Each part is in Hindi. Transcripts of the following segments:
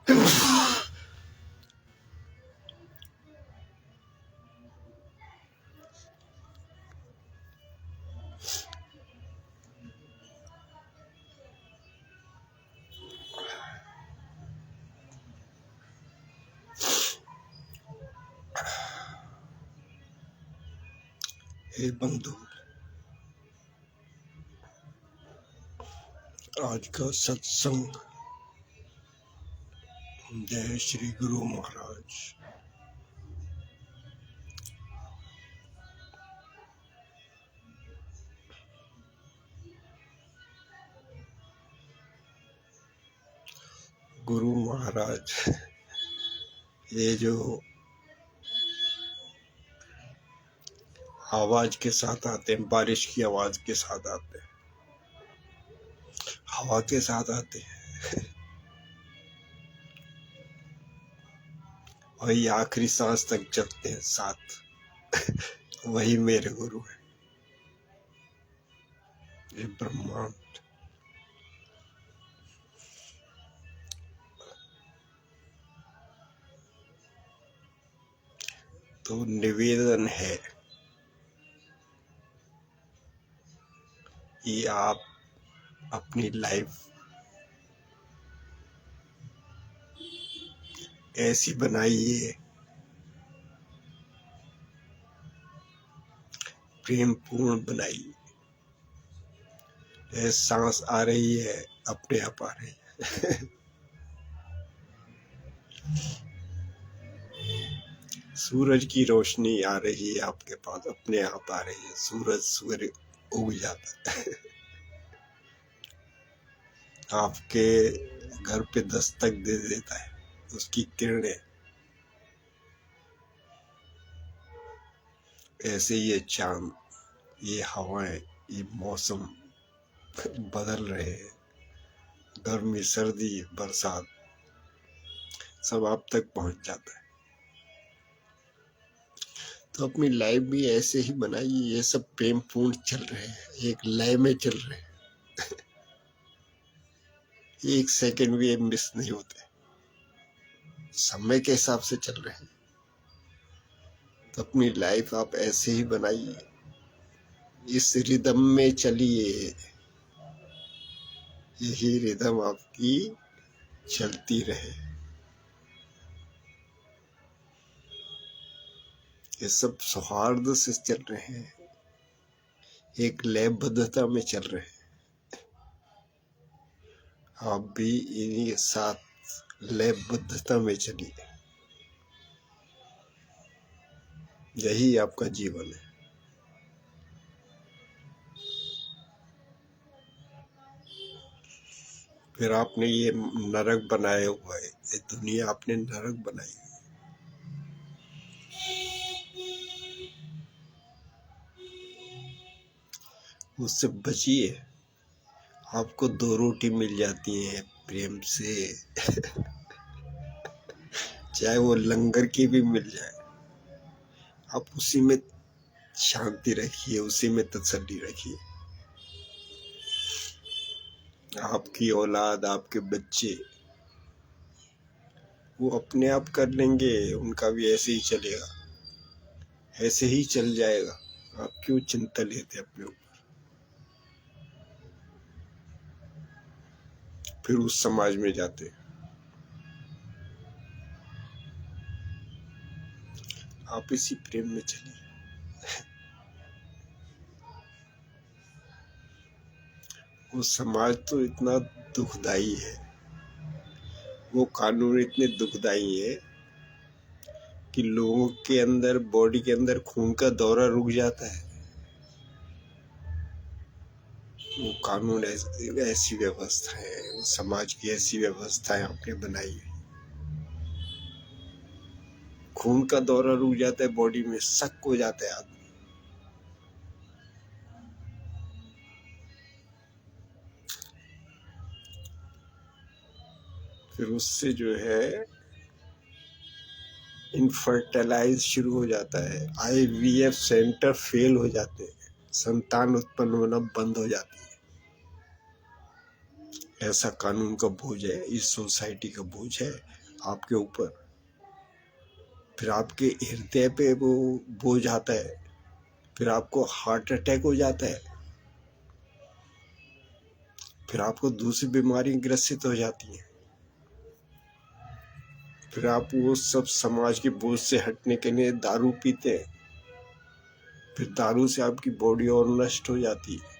हे बंधु, आज का सत्संग जय श्री गुरु महाराज। गुरु महाराज ये जो आवाज के साथ आते हैं, बारिश की आवाज के साथ आते हैं, हवा के साथ आते हैं, वही आखिरी सांस तक चलते हैं साथ। वही मेरे गुरु है। ये ब्रह्मांड तो निवेदन है कि आप अपनी लाइफ ऐसी बनाइए, प्रेम पूर्ण बनाइए। ये सांस आ रही है, अपने आप आ रही है। सूरज की रोशनी आ रही है आपके पास, अपने आप आ रही है। सूर्य उग जाता है, आपके घर पे दस्तक दे देता है, उसकी किरणें। ऐसे ये चांद, ये हवाएं, ये मौसम बदल रहे हैं, गर्मी, सर्दी, बरसात सब आप तक पहुंच जाता है। तो अपनी लाइफ भी ऐसे ही बनाइए। ये सब प्रेम पूर्ण चल रहे हैं, एक लय में चल रहे हैं। एक सेकंड भी मिस नहीं होते, समय के हिसाब से चल रहे हैं। तो अपनी लाइफ आप ऐसे ही बनाइए, इस रिदम में चलिए। यही रिदम आपकी चलती रहे। ये सब सौहार्द से चल रहे हैं, एक लयबद्धता में चल रहे हैं। आप भी इन्हीं के साथ लयबद्धता में चलिए। यही आपका जीवन है। फिर आपने ये नरक बनाया हुआ है, ये दुनिया आपने नरक बनाई। उससे बचिए। आपको 2 रोटी मिल जाती है प्रेम से, चाहे वो लंगर की भी मिल जाए, आप उसी में शांति रखिए, उसी में तसल्ली रखिए। आपकी औलाद, आपके बच्चे वो अपने आप कर लेंगे, उनका भी ऐसे ही चलेगा, ऐसे ही चल जाएगा। आप क्यों चिंता लेते अपने ऊपर? फिर उस समाज में जाते। आप इसी प्रेम में चलिए। वो समाज तो इतना दुखदाई है, वो कानून इतने दुखदाई है कि लोगों के अंदर, बॉडी के अंदर खून का दौरा रुक जाता है। वो कानून ऐसी व्यवस्था है, वो समाज की ऐसी व्यवस्था है आपने बनाई है। खून का दौरा रुक जाता है, बॉडी में शक हो जाता है आदमी। फिर उससे जो है इनफर्टिलाइज शुरू हो जाता है, IVF सेंटर फेल हो जाते हैं, संतान उत्पन्न होना बंद हो जाती है। ऐसा कानून का बोझ है, इस सोसाइटी का बोझ है आपके ऊपर। फिर आपके हृदय पे वो बोझ आता है, फिर आपको हार्ट अटैक हो जाता है, फिर आपको दूसरी बीमारी ग्रसित हो जाती है। फिर आप वो सब समाज के बोझ से हटने के लिए दारू पीते हैं, फिर दारू से आपकी बॉडी और नष्ट हो जाती है।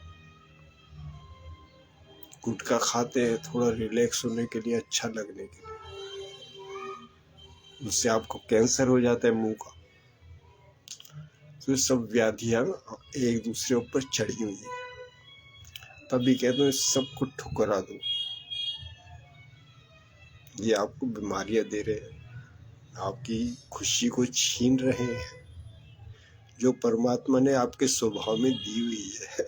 गुटखा खाते हैं थोड़ा रिलैक्स होने के लिए, अच्छा लगने के लिए, उससे आपको कैंसर हो जाता है मुंह का। तो ये सब व्याधियां एक दूसरे ऊपर चढ़ी हुई है। तभी कहते हैं सबको ठुकरा दो, ये आपको बीमारियां दे रहे हैं, आपकी खुशी को छीन रहे हैं जो परमात्मा ने आपके स्वभाव में दी हुई है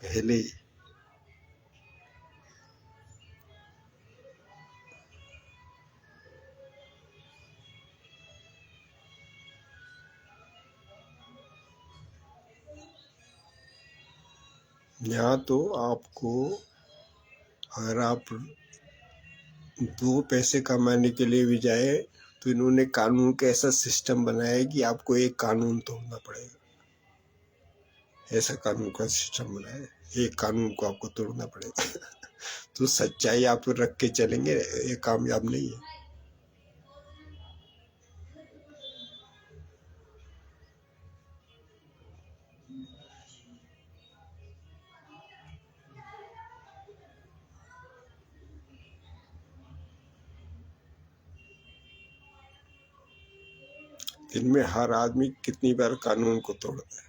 पहले ही। यहाँ तो आपको, अगर आप 2 पैसे कमाने के लिए भी जाए तो इन्होंने कानून का ऐसा सिस्टम बनाया है कि आपको एक कानून तोड़ना पड़ेगा। ऐसा कानून का सिस्टम बनाया है, एक कानून को आपको तोड़ना पड़ेगा तो सच्चाई आप रख के चलेंगे, ये कामयाब नहीं है। दिन में हर आदमी कितनी बार कानून को तोड़ता है।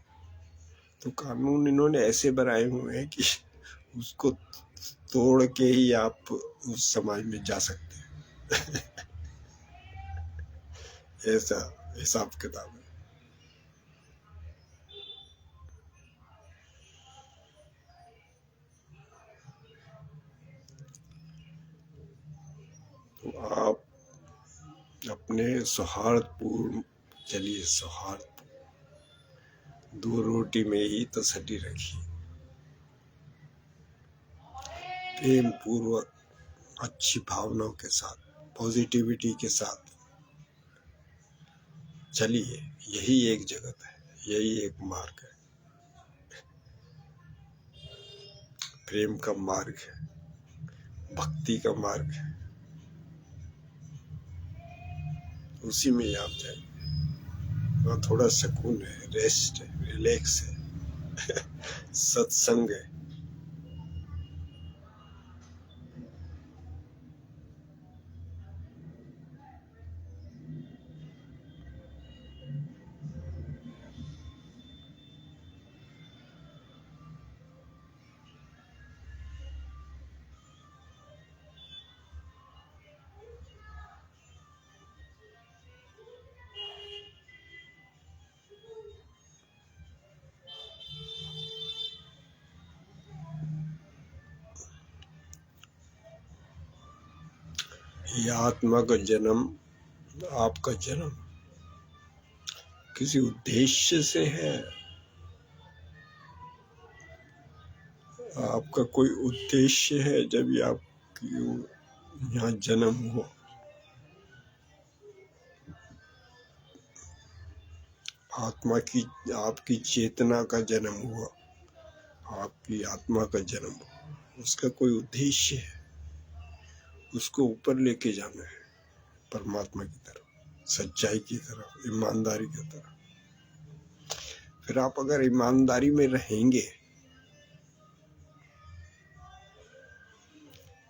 तो कानून इन्होंने ऐसे बनाए हुए हैं कि उसको तोड़ के ही आप उस समाज में जा सकते हैं ऐसा हिसाब किताब है। तो आप अपने सौहार्दपूर्ण चलिए, सौहार्द 2 रोटी में ही तसल्ली रखिए, प्रेम पूर्वक, अच्छी भावनाओं के साथ, पॉजिटिविटी के साथ चलिए। यही एक जगत है, यही एक मार्ग है, प्रेम का मार्ग है, भक्ति का मार्ग है। उसी में आप जाए, वहाँ थोड़ा सुकून है, रेस्ट है, रिलैक्स है सत्संग है। ये आत्मा का जन्म, आपका जन्म किसी उद्देश्य से है। आपका कोई उद्देश्य है जब ये आपकी यहाँ जन्म हुआ। आत्मा की, आपकी चेतना का जन्म हुआ, आपकी आत्मा का जन्म हुआ, उसका कोई उद्देश्य है, उसको ऊपर लेके जाना है, परमात्मा की तरफ, सच्चाई की तरफ, ईमानदारी की तरफ। फिर आप अगर ईमानदारी में रहेंगे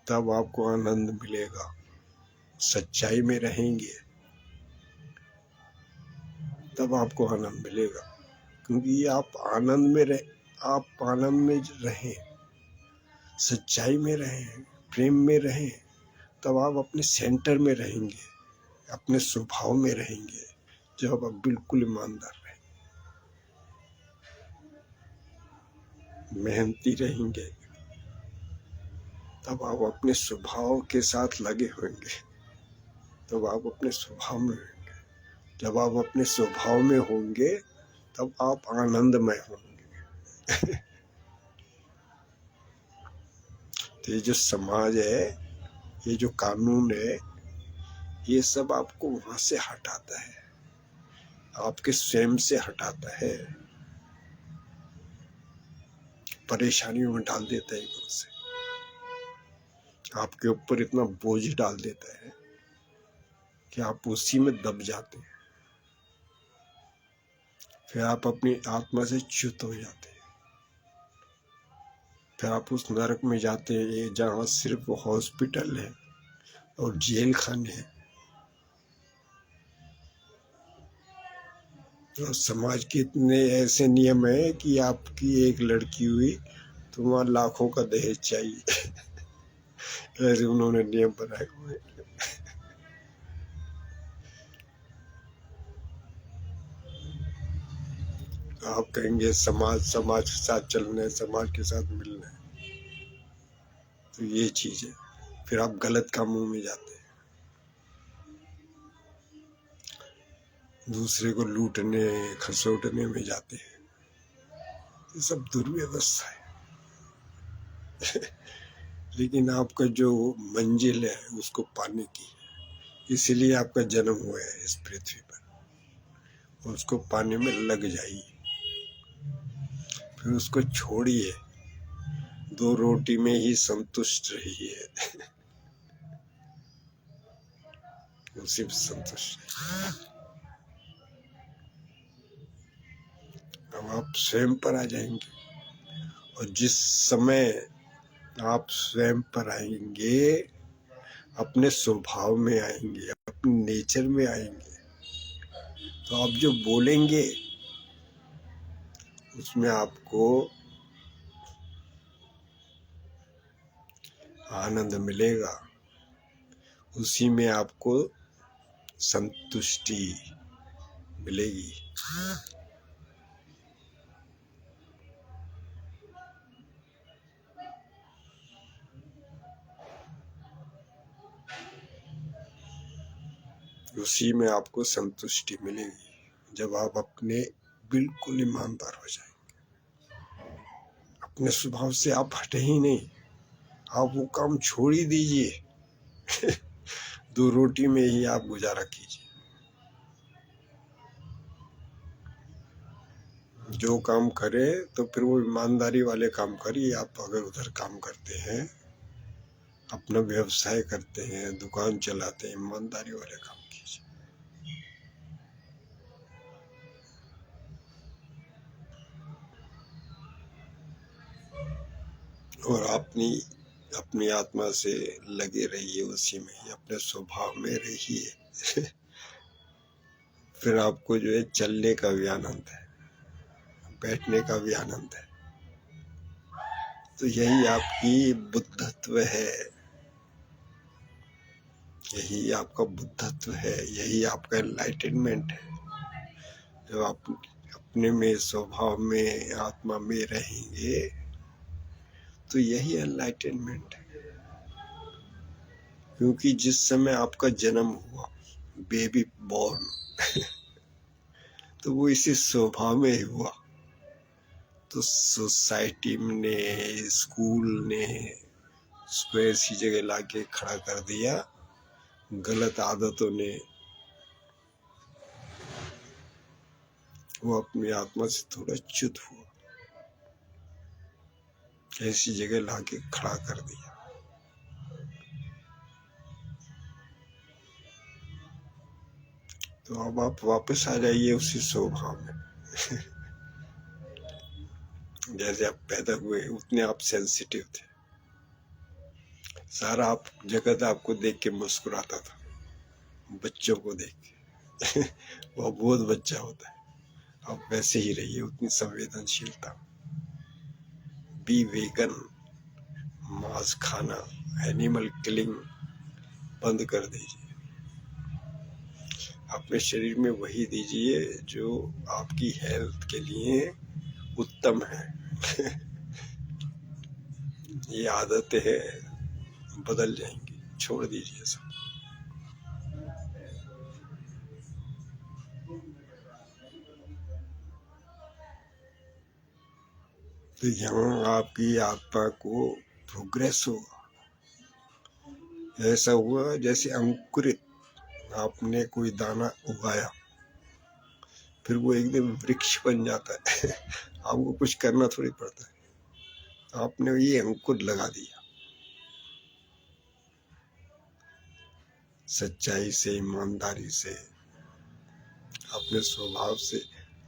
तब आपको आनंद मिलेगा। सच्चाई में रहेंगे तब आपको आनंद मिलेगा, क्योंकि आप आनंद में रहें, सच्चाई में रहें, प्रेम में रहें, तब आप अपने सेंटर में रहेंगे, अपने स्वभाव में रहेंगे। जब आप बिल्कुल ईमानदार रहेंगे, मेहनती रहेंगे, तब आप अपने स्वभाव के साथ लगे होंगे, तब आप अपने स्वभाव में होंगे। जब आप अपने स्वभाव में होंगे तब आप आनंदमय होंगे तो ये जो समाज है, ये जो कानून है, ये सब आपको वहां से हटाता है, आपके स्वयं से हटाता है, परेशानियों में डाल देता है एकदम से, आपके ऊपर इतना बोझ डाल देता है कि आप उसी में दब जाते हैं। फिर आप अपनी आत्मा से च्युत हो जाते हैं। फिर आप उस नरक में जाते हैं जहाँ सिर्फ हॉस्पिटल है और जेल खाने हैं। और समाज के इतने ऐसे नियम है कि आपकी एक लड़की हुई तो वहाँ लाखों का दहेज चाहिए। ऐसे उन्होंने नियम बनाए हुए। आप कहेंगे समाज के साथ चलना है, समाज के साथ मिलना है, तो ये चीज है। फिर आप गलत कामों में जाते हैं, दूसरे को लूटने खसोटने में जाते हैं। ये सब दुर्व्यवस्था है। लेकिन आपका जो मंजिल है उसको पाने की, इसीलिए आपका जन्म हुआ है इस पृथ्वी पर। उसको पाने में लग जाइए, फिर उसको छोड़िए, 2 रोटी में ही संतुष्ट रहिए। उसी में संतुष्ट रहिए। अब आप स्वयं पर आ जाएंगे, और जिस समय आप स्वयं पर आएंगे, अपने स्वभाव में आएंगे, अपने नेचर में आएंगे, तो आप जो बोलेंगे उसमें आपको आनंद मिलेगा, उसी में आपको संतुष्टि मिलेगी। उसी में आपको संतुष्टि मिलेगी जब आप अपने बिल्कुल ईमानदार हो जाएंगे। अपने स्वभाव से आप हटे ही नहीं, आप वो काम छोड़ ही दीजिए। 2 रोटी में ही आप गुजारा कीजिए। जो काम करे तो फिर वो ईमानदारी वाले काम करिए। आप अगर उधर काम करते हैं, अपना व्यवसाय करते हैं, दुकान चलाते हैं, ईमानदारी वाले काम कीजिए। और अपनी आत्मा से लगे रहिए, उसी में ही अपने स्वभाव में रहिए। फिर आपको जो है चलने का भी आनंद है, बैठने का भी आनंद है। तो यही आपकी बुद्धत्व है, यही आपका बुद्धत्व है, यही आपका एनलाइटनमेंट है। जब आप अपने में, स्वभाव में, आत्मा में रहेंगे, तो यही एनलाइटनमेंट है। क्योंकि जिस समय आपका जन्म हुआ, बेबी बॉर्न, तो वो इसी स्वभाव में ही हुआ। तो सोसाइटी ने, स्कूल ने उसको ऐसी जगह लाके खड़ा कर दिया, गलत आदतों ने वो अपनी आत्मा से थोड़ा च्युत हुआ, ऐसी जगह लाके खड़ा कर दिया। तो अब आप वापस आ जाइए उसी स्वभाव में। जैसे आप पैदा हुए उतने आप सेंसिटिव थे, सारा आप जगत आपको देख के मुस्कुराता था, बच्चों को देख के। वो बहुत बच्चा होता है। आप वैसे ही रहिए, उतनी संवेदनशीलता। बी वेगन, मांस खाना, एनिमल किलिंग बंद कर दीजिए। अपने शरीर में वही दीजिए जो आपकी हेल्थ के लिए उत्तम है। ये आदतें है, बदल जाएंगी, छोड़ दीजिए सब। तो यहाँ आपकी आत्मा को प्रोग्रेस होगा, ऐसा हुआ जैसे अंकुरित आपने कोई दाना उगाया, फिर वो एकदम वृक्ष बन जाता है। आपको कुछ करना थोड़ी पड़ता है, आपने ये अंकुर लगा दिया। सच्चाई से, ईमानदारी से, अपने स्वभाव से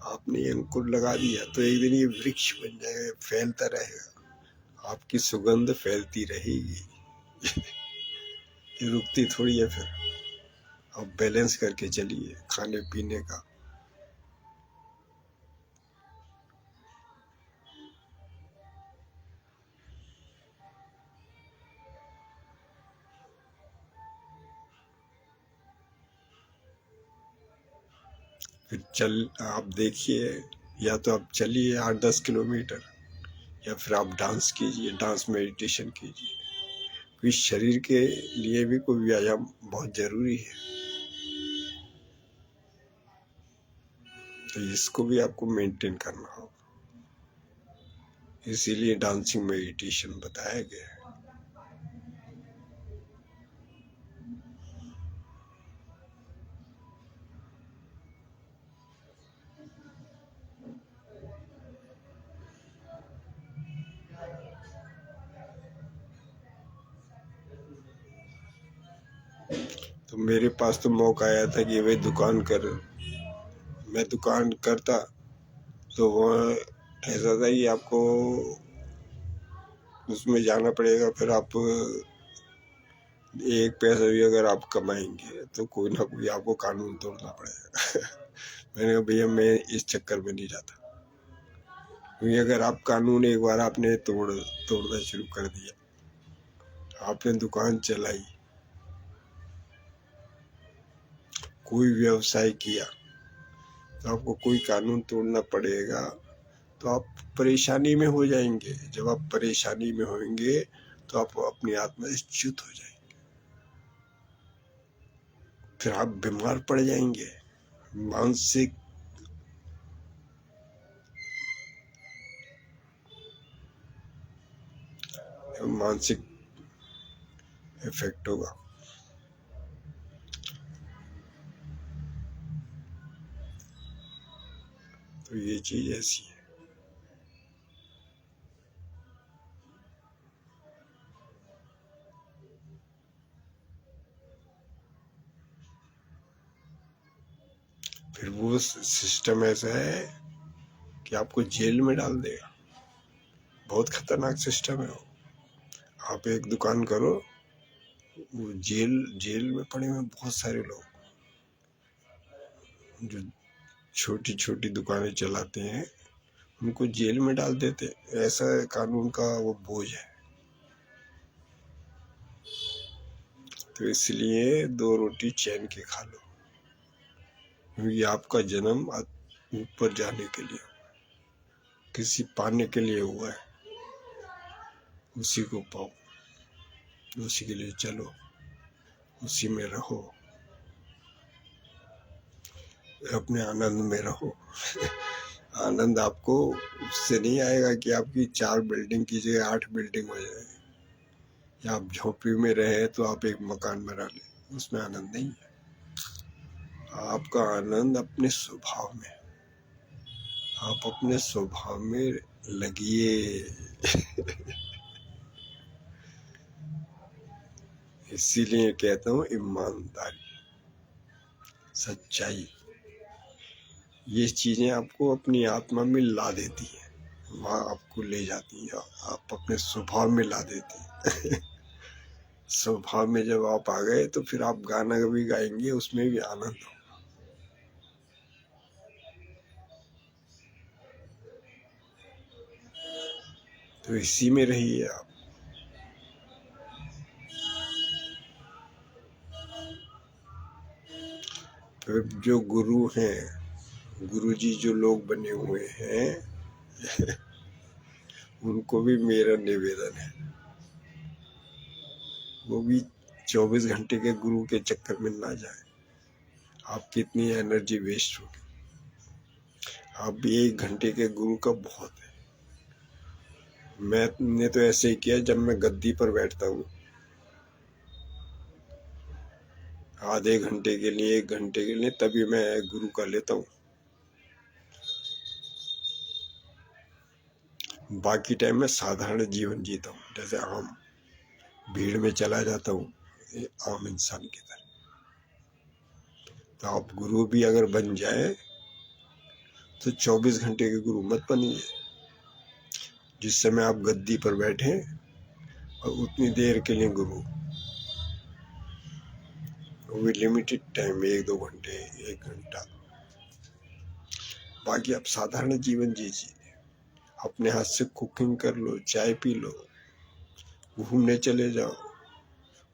आपने ये अंकुर लगा दिया, तो एक दिन ये वृक्ष बन जाएगा, फैलता रहेगा, आपकी सुगंध फैलती रहेगी। ये रुकती थोड़ी है। फिर आप बैलेंस करके चलिए खाने पीने का। फिर चल आप देखिए, या तो आप चलिए 8-10 किलोमीटर, या फिर आप डांस कीजिए, डांस मेडिटेशन कीजिए। क्योंकि शरीर के लिए भी कोई व्यायाम बहुत जरूरी है, तो इसको भी आपको मेंटेन करना होगा। इसीलिए डांसिंग मेडिटेशन बताया गया है। तो मेरे पास तो मौका आया था कि भाई दुकान कर, मैं दुकान करता, तो वहाँ ऐसा था कि आपको उसमें जाना पड़ेगा। फिर आप एक पैसा भी अगर आप कमाएंगे तो कोई ना कोई आपको कानून तोड़ना पड़ेगा। मैंने कहा भैया मैं इस चक्कर में नहीं जाता, क्योंकि अगर आप कानून एक बार आपने तोड़ना शुरू कर दिया, आपने दुकान चलाई, कोई व्यवसाय किया, तो आपको कोई कानून तोड़ना पड़ेगा, तो आप परेशानी में हो जाएंगे। जब आप परेशानी में होंगे तो आप अपनी आत्मा से च्युत हो जाएंगे, फिर आप बीमार पड़ जाएंगे। मानसिक मानसिक इफेक्ट होगा। तो ये चीज ऐसी है। फिर वो सिस्टम ऐसा है कि आपको जेल में डाल देगा। बहुत खतरनाक सिस्टम है वो। आप एक दुकान करो, वो जेल में पड़े हुए बहुत सारे लोग जो छोटी छोटी दुकानें चलाते हैं, उनको जेल में डाल देते। ऐसा कानून का वो बोझ है। तो इसलिए 2 रोटी चैन के खा लो, क्योंकि आपका जन्म ऊपर जाने के लिए, किसी पाने के लिए हुआ है, उसी को पाओ, उसी के लिए चलो, उसी में रहो, अपने आनंद में रहो। आनंद आपको उससे नहीं आएगा कि आपकी 4 बिल्डिंग की जगह 8 बिल्डिंग हो जाए, या आप झोपड़ी में रहे तो आप एक मकान बना ले, उसमें आनंद नहीं है। आपका आनंद अपने स्वभाव में, आप अपने स्वभाव में लगिए। इसीलिए कहता हूँ ईमानदारी, सच्चाई, ये चीजें आपको अपनी आत्मा में ला देती हैं, वहाँ आपको ले जाती हैं, आप अपने स्वभाव में ला देती हैं। स्वभाव में जब आप आ गए तो फिर आप गाना भी गाएंगे, उसमें भी आनंद हो। तो इसी में रहिए आप। तो जो गुरु हैं, गुरुजी जो लोग बने हुए हैं, उनको भी मेरा निवेदन है, वो भी 24 घंटे के गुरु के चक्कर में ना जाए। आपकी इतनी एनर्जी वेस्ट होगी। आप भी 1 घंटे के गुरु का बहुत है। मैंने तो ऐसे ही किया, जब मैं गद्दी पर बैठता हूँ आधे घंटे के लिए, 1 घंटे के लिए, तभी मैं गुरु का लेता हूँ। बाकी टाइम में साधारण जीवन जीता हूँ, जैसे आम भीड़ में चला जाता हूँ, आम इंसान की तरह। तो आप गुरु भी अगर बन जाए तो 24 घंटे के गुरु मत बनिए। जिस समय आप गद्दी पर बैठे और उतनी देर के लिए गुरु, वो भी लिमिटेड टाइम में, 1-2 घंटे, 1 घंटा। बाकी आप साधारण जीवन जीजिए, अपने हाथ से कुकिंग कर लो, चाय पी लो, घूमने चले जाओ,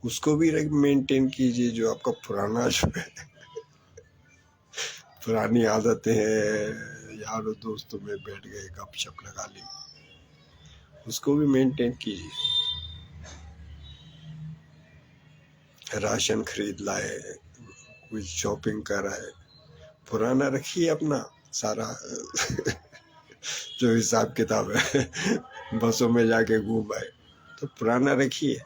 उसको भी मेंटेन कीजिए। जो आपका पुराना जो है, पुरानी आदतें हैं, यारों दोस्तों में बैठ गए, गपशप लगा ली, उसको भी मेंटेन कीजिए। राशन खरीद लाए, कोई शॉपिंग कर आए, पुराना रखिए अपना सारा जो हिसाब किताब है बसों में जाके घूम आए, तो पुराना रखिए।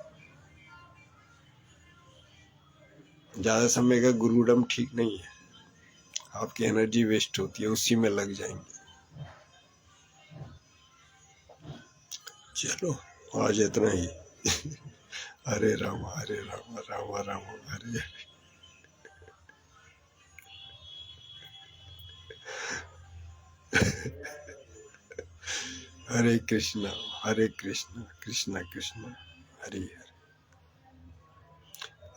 ज्यादा समय का गुरुडम ठीक नहीं है, आपकी एनर्जी वेस्ट होती है, उसी में लग जाएंगे। चलो आज इतना ही हरे राम राम राम हरे। हरे कृष्णा कृष्णा कृष्णा हरे हरे,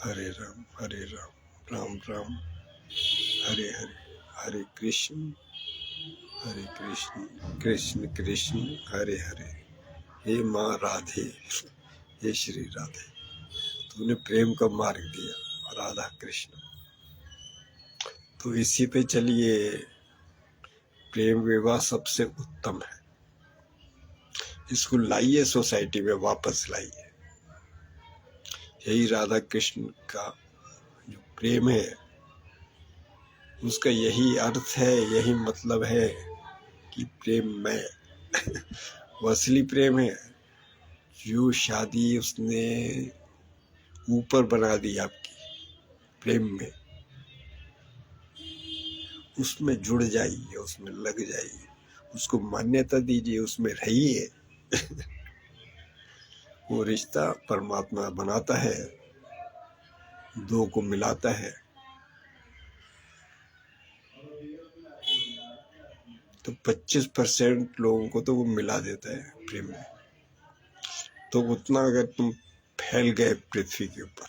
हरे राम राम राम हरे हरे, हरे कृष्ण कृष्ण कृष्ण हरे हरे। हे माँ राधे, हे श्री राधे, तूने प्रेम का मार्ग दिया राधा कृष्ण, तो इसी पे चलिए। प्रेम विवाह सबसे उत्तम है, इसको लाइए सोसाइटी में, वापस लाइए। यही राधा कृष्ण का जो प्रेम है, उसका यही अर्थ है, यही मतलब है कि प्रेम में वो असली प्रेम है। जो शादी उसने ऊपर बना दी आपकी प्रेम में, उसमें जुड़ जाइए, उसमें लग जाइए, उसको मान्यता दीजिए, उसमें रहिए। वो रिश्ता परमात्मा बनाता है, दो को मिलाता है। तो 25% लोगों को तो वो मिला देता है प्रेम में। तो उतना अगर तुम फैल गए पृथ्वी के ऊपर,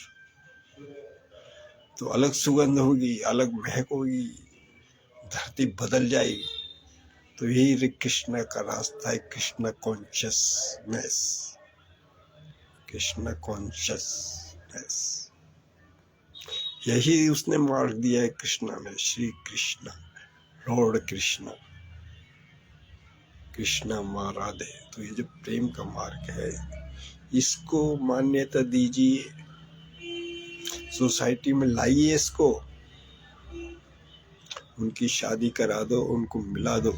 तो अलग सुगंध होगी, अलग महक होगी, धरती बदल जाएगी। तो यही कृष्ण का रास्ता है, कृष्ण कॉन्शियसनेस, कृष्ण कॉन्शियसनेस, यही उसने मार्ग दिया है कृष्णा में। श्री कृष्ण, लॉर्ड कृष्ण, कृष्णा माँ राधे। तो ये जो प्रेम का मार्ग है, इसको मान्यता दीजिए, सोसाइटी में लाइए इसको, उनकी शादी करा दो, उनको मिला दो।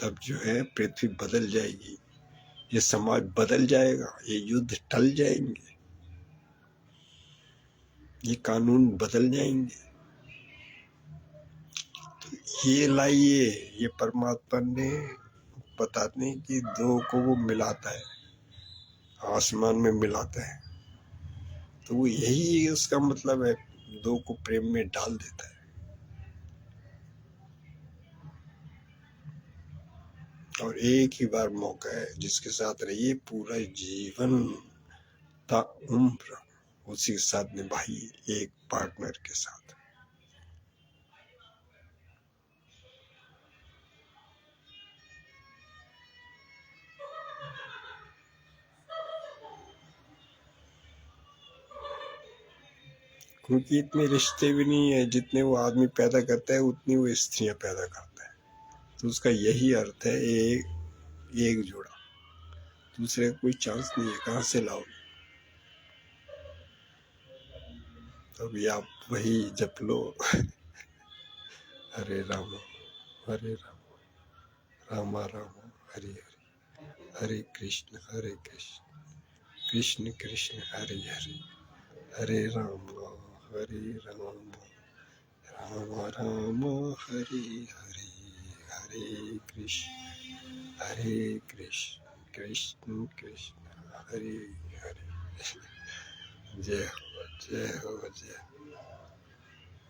तब जो है पृथ्वी बदल जाएगी, ये समाज बदल जाएगा, ये युद्ध टल जाएंगे, ये कानून बदल जाएंगे। तो ये लाइए, ये परमात्मा ने बताने कि दो को वो मिलाता है, आसमान में मिलाता है। तो वो यही उसका मतलब है, दो को प्रेम में डाल देता है। और एक ही बार मौका है, जिसके साथ रहिए पूरा जीवन ता उम्र, उसी के साथ निभाइए, एक पार्टनर के साथ। क्योंकि इतने रिश्ते भी नहीं है, जितने वो आदमी पैदा करता है उतनी वो स्त्रियां पैदा करता है। तो उसका यही अर्थ है, एक जोड़ा, दूसरे का कोई चांस नहीं है, कहाँ से लाओ। तभी आप वही जप लो हरे राम राम राम हरे हरे, हरे कृष्ण कृष्ण कृष्ण हरे हरे, हरे राम राम राम हरे हरे, हरे कृष्ण कृष्ण कृष्ण हरे हरे। जय हो जय हो जय हो।